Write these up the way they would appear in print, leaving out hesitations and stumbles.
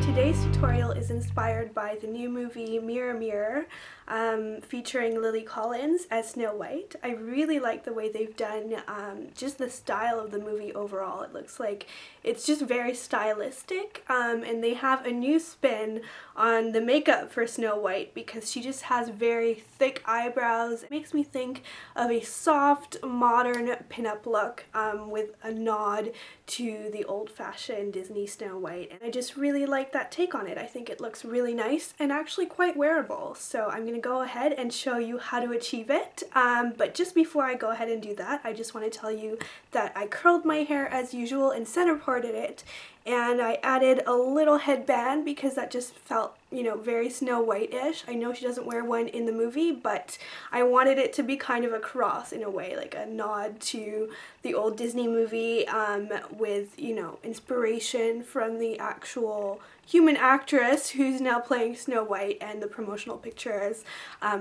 Today's tutorial is inspired by the new movie Mirror Mirror, featuring Lily Collins as Snow White. I really like the way they've done just the style of the movie overall. It looks like it's just very stylistic, and they have a new spin on the makeup for Snow White because she just has very thick eyebrows. It makes me think of a soft, modern pinup look with a nod to the old-fashioned Disney Snow White, and I just really like that take on it. I think it looks really nice and actually quite wearable, so I'm gonna go ahead and show you how to achieve it. But just before I go ahead and do that, I just want to tell you that I curled my hair as usual and center parted it, and I added a little headband because that just felt, you know, very Snow White-ish. I know she doesn't wear one in the movie, but I wanted it to be kind of a cross in a way, like a nod to the old Disney movie with, you know, inspiration from the actual human actress who's now playing Snow White and the promotional pictures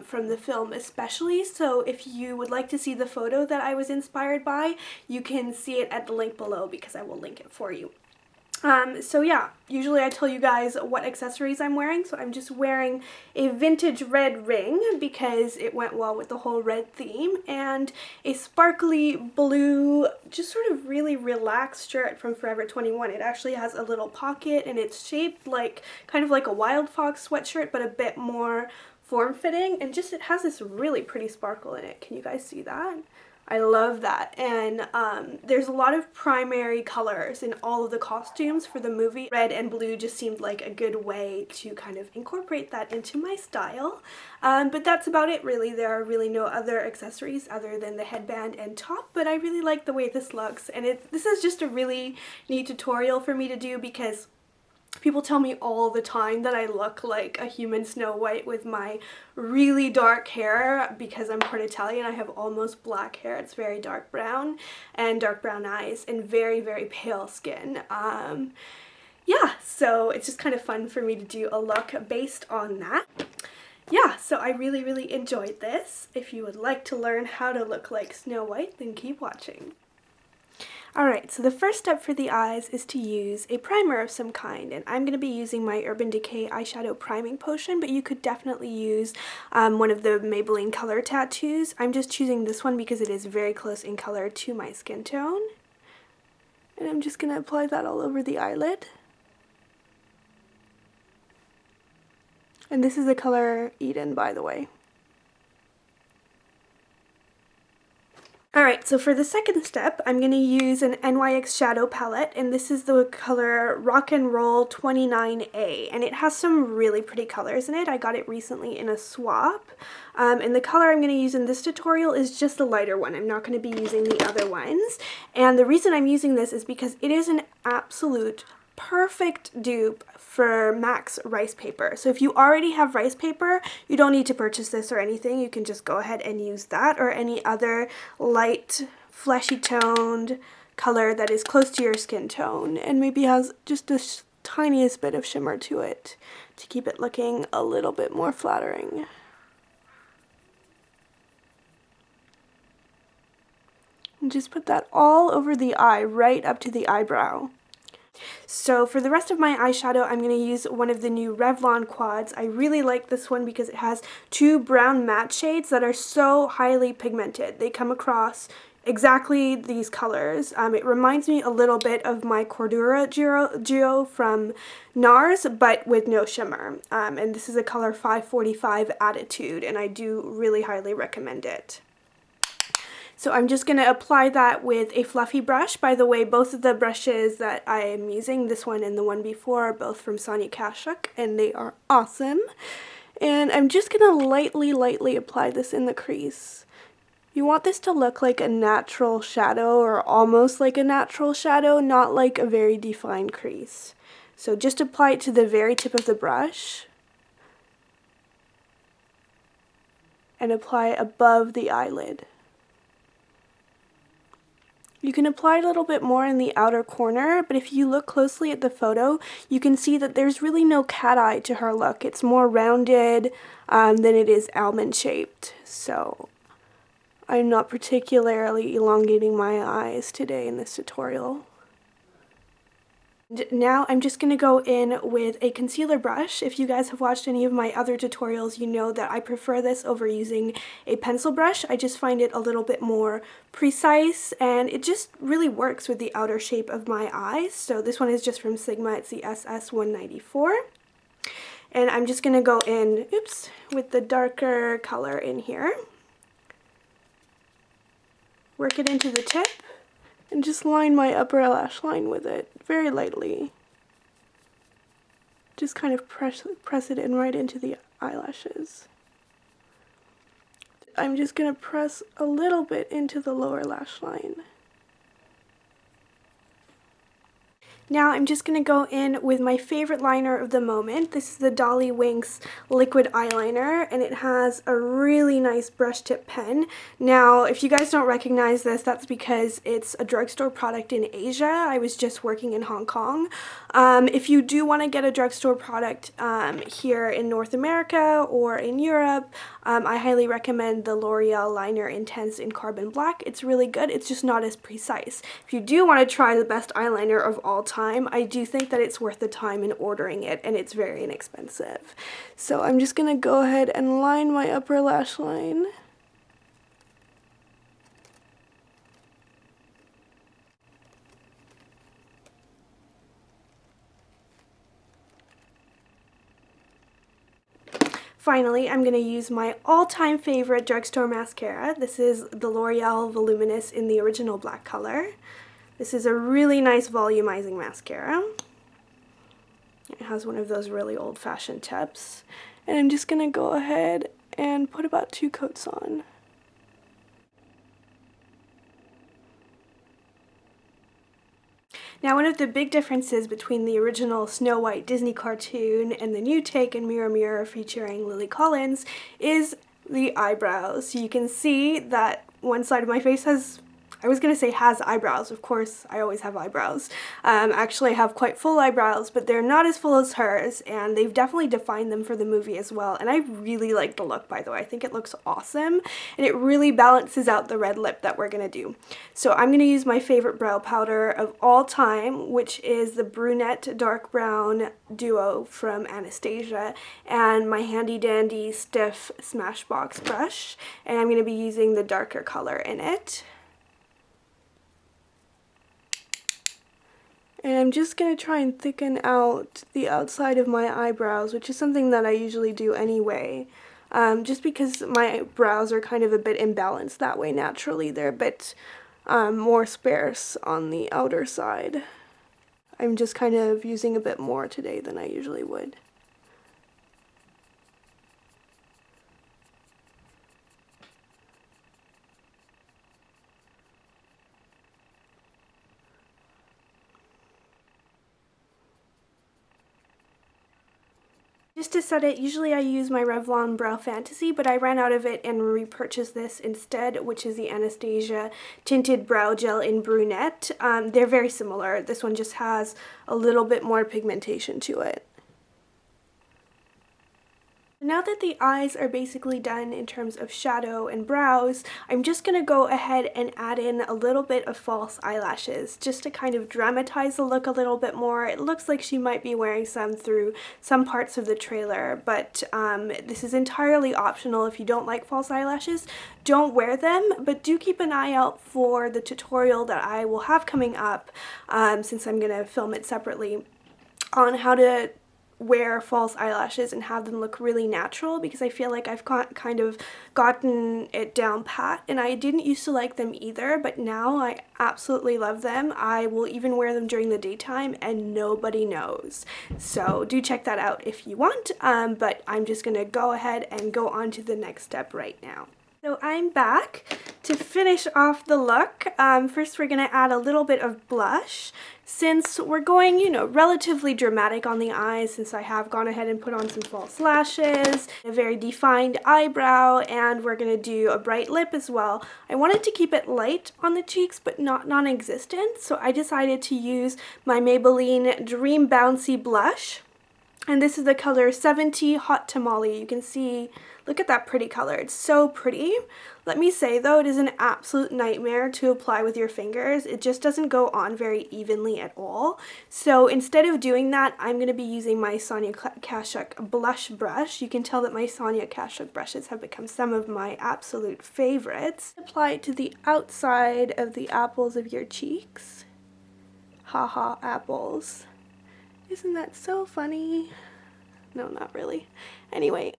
from the film especially. So if you would like to see the photo that I was inspired by, you can see it at the link below because I will link it for you. So yeah, usually I tell you guys what accessories I'm wearing, so I'm just wearing a vintage red ring because it went well with the whole red theme, and a sparkly blue, just sort of really relaxed shirt from Forever 21. It actually has a little pocket and it's shaped like, kind of like a Wild Fox sweatshirt, but a bit more form-fitting, and just it has this really pretty sparkle in it. Can you guys see that? I love that, and there's a lot of primary colors in all of the costumes for the movie. Red and blue just seemed like a good way to kind of incorporate that into my style, but that's about it really. There are really no other accessories other than the headband and top, but I really like the way this looks, and this is just a really neat tutorial for me to do because people tell me all the time that I look like a human Snow White with my really dark hair because I'm part Italian. I have almost black hair. It's very dark brown and dark brown eyes and very, very pale skin. Yeah, so it's just kind of fun for me to do a look based on that. Yeah, so I really, really enjoyed this. If you would like to learn how to look like Snow White, then keep watching. Alright, so the first step for the eyes is to use a primer of some kind, and I'm going to be using my Urban Decay eyeshadow priming potion, but you could definitely use one of the Maybelline Color Tattoos. I'm just choosing this one because it is very close in color to my skin tone. And I'm just going to apply that all over the eyelid. And this is the color Eden, by the way. Alright, so for the second step, I'm going to use an NYX shadow palette, and this is the color Rock and Roll 29A, and it has some really pretty colors in it. I got it recently in a swap, and the color I'm going to use in this tutorial is just the lighter one. I'm not going to be using the other ones, and the reason I'm using this is because it is an absolute perfect dupe for MAC's rice paper. So if you already have rice paper, you don't need to purchase this or anything. You can just go ahead and use that or any other light, fleshy toned color that is close to your skin tone and maybe has just the tiniest bit of shimmer to it to keep it looking a little bit more flattering. And just put that all over the eye, right up to the eyebrow. So for the rest of my eyeshadow, I'm going to use one of the new Revlon quads. I really like this one because it has two brown matte shades that are so highly pigmented. They come across exactly these colors. It reminds me a little bit of my Cordura Geo from NARS, but with no shimmer. And this is a color 545 Attitude, and I do really highly recommend it. So I'm just going to apply that with a fluffy brush. By the way, both of the brushes that I am using, this one and the one before, are both from Sonia Kashuk, and they are awesome. And I'm just going to lightly apply this in the crease. You want this to look like a natural shadow, or almost like a natural shadow, not like a very defined crease. So just apply it to the very tip of the brush, and apply above the eyelid. You can apply a little bit more in the outer corner, but if you look closely at the photo, you can see that there's really no cat eye to her look. It's more rounded than it is almond shaped. So I'm not particularly elongating my eyes today in this tutorial. Now I'm just going to go in with a concealer brush. If you guys have watched any of my other tutorials, you know that I prefer this over using a pencil brush. I just find it a little bit more precise, and it just really works with the outer shape of my eyes. So this one is just from Sigma. It's the SS194. And I'm just going to go in, with the darker color in here. Work it into the tip. And just line my upper lash line with it very lightly. Just kind of press it in right into the eyelashes. I'm just going to press a little bit into the lower lash line. Now I'm just going to go in with my favorite liner of the moment. This is the Dolly Winks liquid eyeliner, and it has a really nice brush tip pen. Now if you guys don't recognize this, that's because it's a drugstore product in Asia. I was just working in Hong Kong. If you do want to get a drugstore product here in North America or in Europe, I highly recommend the L'Oreal Liner Intense in Carbon Black. It's really good. It's just not as precise. If you do want to try the best eyeliner of all time, I do think that it's worth the time in ordering it, and it's very inexpensive. So I'm just going to go ahead and line my upper lash line. Finally, I'm going to use my all-time favorite drugstore mascara. This is the L'Oreal Voluminous in the original black color. This is a really nice volumizing mascara. It has one of those really old-fashioned tips. And I'm just going to go ahead and put about 2 coats on. Now, one of the big differences between the original Snow White Disney cartoon and the new take in Mirror Mirror featuring Lily Collins is the eyebrows. So you can see that one side of my face has, I was gonna say has eyebrows, of course I always have eyebrows. Actually I have quite full eyebrows, but they're not as full as hers, and they've definitely defined them for the movie as well, and I really like the look, by the way. I think it looks awesome, and it really balances out the red lip that we're gonna do. So I'm gonna use my favorite brow powder of all time, which is the Brunette Dark Brown Duo from Anastasia, and my handy dandy stiff Smashbox brush, and I'm gonna be using the darker color in it. And I'm just going to try and thicken out the outside of my eyebrows, which is something that I usually do anyway. Just because my brows are kind of a bit imbalanced that way naturally. They're a bit more sparse on the outer side. I'm just kind of using a bit more today than I usually would. Just to set it, usually I use my Revlon Brow Fantasy, but I ran out of it and repurchased this instead, which is the Anastasia Tinted Brow Gel in Brunette. They're very similar. This one just has a little bit more pigmentation to it. Now that the eyes are basically done in terms of shadow and brows, I'm just going to go ahead and add in a little bit of false eyelashes just to kind of dramatize the look a little bit more. It looks like she might be wearing some through some parts of the trailer, but this is entirely optional. If you don't like false eyelashes, don't wear them, but do keep an eye out for the tutorial that I will have coming up, since I'm going to film it separately, on how to wear false eyelashes and have them look really natural, because I feel like I've kind of gotten it down pat, and I didn't used to like them either, but now I absolutely love them. I will even wear them during the daytime and nobody knows. So do check that out if you want, but I'm just gonna go ahead and go on to the next step right now. So I'm back to finish off the look. First we're going to add a little bit of blush. Since we're going, you know, relatively dramatic on the eyes, since I have gone ahead and put on some false lashes, a very defined eyebrow, and we're going to do a bright lip as well. I wanted to keep it light on the cheeks, but not non-existent, so I decided to use my Maybelline Dream Bouncy Blush. And this is the color 70 Hot Tamale. You can see Look at that pretty color. It's so pretty. Let me say though, it is an absolute nightmare to apply with your fingers. It just doesn't go on very evenly at all. So instead of doing that, I'm going to be using my Sonia Kashuk blush brush. You can tell that my Sonia Kashuk brushes have become some of my absolute favorites. Apply it to the outside of the apples of your cheeks. Haha, apples. Isn't that so funny? No, not really. Anyway,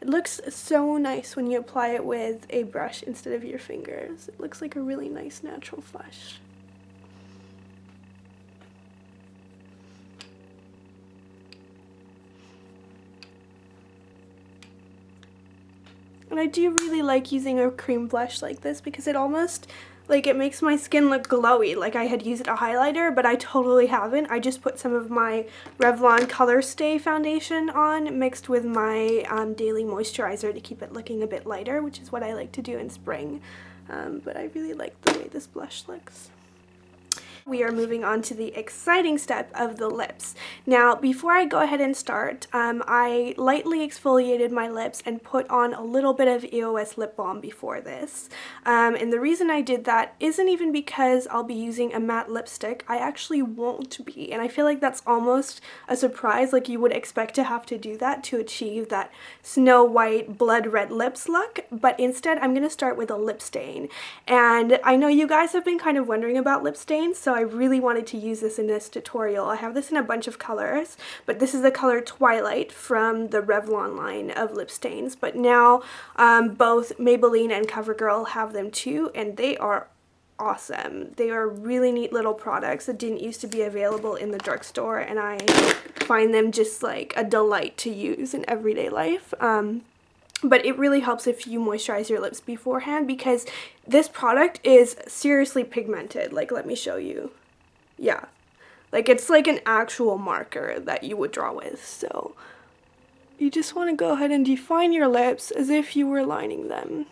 it looks so nice when you apply it with a brush instead of your fingers. It looks like a really nice natural flush. And I do really like using a cream blush like this because it almost, like, it makes my skin look glowy, like I had used a highlighter, but I totally haven't. I just put some of my Revlon Color Stay foundation on mixed with my daily moisturizer to keep it looking a bit lighter, which is what I like to do in spring. But I really like the way this blush looks. We are moving on to the exciting step of the lips. Now, before I go ahead and start, I lightly exfoliated my lips and put on a little bit of EOS lip balm before this. And the reason I did that isn't even because I'll be using a matte lipstick. I actually won't be, and I feel like that's almost a surprise. Like, you would expect to have to do that to achieve that Snow White blood red lips look, but instead I'm going to start with a lip stain. And I know you guys have been kind of wondering about lip stains, so I really wanted to use this in this tutorial. I have this in a bunch of colors, but this is the color Twilight from the Revlon line of lip stains. But now both Maybelline and CoverGirl have them too, and they are awesome. They are really neat little products that didn't used to be available in the drugstore, and I find them just like a delight to use in everyday life. But it really helps if you moisturize your lips beforehand, because this product is seriously pigmented. Like, let me show you. Yeah. Like, it's like an actual marker that you would draw with. So you just want to go ahead and define your lips as if you were lining them.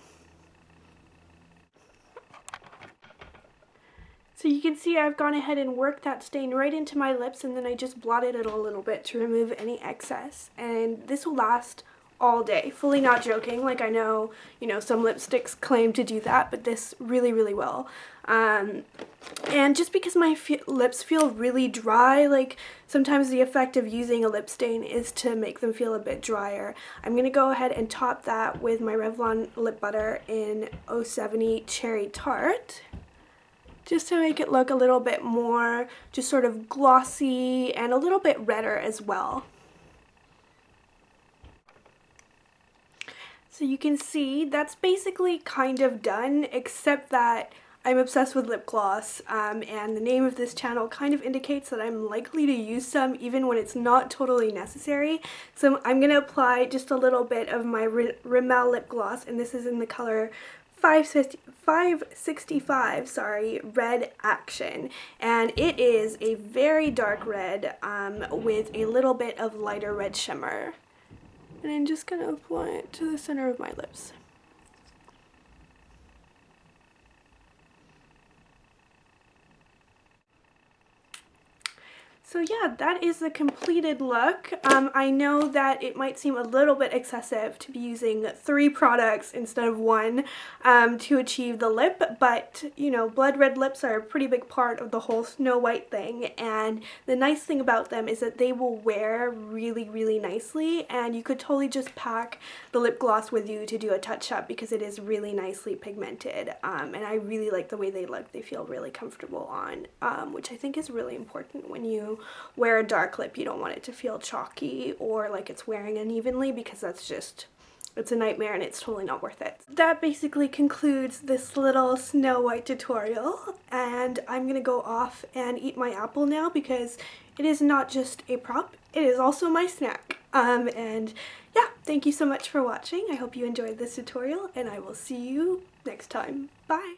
So you can see I've gone ahead and worked that stain right into my lips, and then I just blotted it a little bit to remove any excess. And this will last all day. Fully not joking. Like, I know, you know, some lipsticks claim to do that, but this really, really will. And just because my lips feel really dry, like, sometimes the effect of using a lip stain is to make them feel a bit drier. I'm going to go ahead and top that with my Revlon lip butter in 070 Cherry Tart, just to make it look a little bit more just sort of glossy and a little bit redder as well. So you can see that's basically kind of done, except that I'm obsessed with lip gloss, and the name of this channel kind of indicates that I'm likely to use some even when it's not totally necessary. So I'm going to apply just a little bit of my Rimmel lip gloss, and this is in the color 565, sorry, Red Action, and it is a very dark red with a little bit of lighter red shimmer. And I'm just going to apply it to the center of my lips. So yeah, that is the completed look. I know that it might seem a little bit excessive to be using 3 products instead of 1 to achieve the lip, but you know, blood red lips are a pretty big part of the whole Snow White thing, and the nice thing about them is that they will wear really, really nicely, and you could totally just pack the lip gloss with you to do a touch-up because it is really nicely pigmented, and I really like the way they look. They feel really comfortable on, which I think is really important when you wear a dark lip. You don't want it to feel chalky or like it's wearing unevenly, because that's just, it's a nightmare and it's totally not worth it. That basically concludes this little Snow White tutorial, and I'm gonna go off and eat my apple now because it is not just a prop, it is also my snack. And yeah, thank you so much for watching. I hope you enjoyed this tutorial, and I will see you next time. Bye!